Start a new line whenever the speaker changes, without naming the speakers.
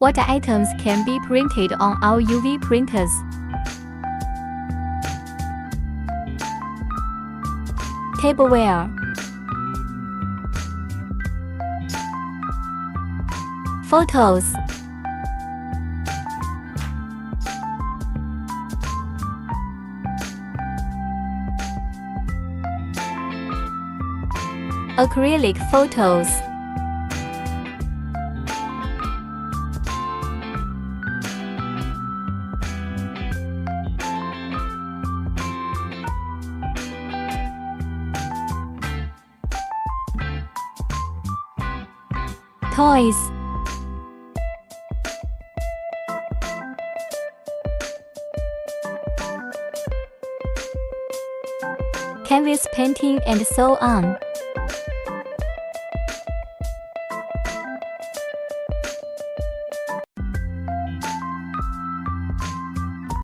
What items can be printed on our UV printers? Tableware, photos, acrylic photos, toys, canvas painting, and so on.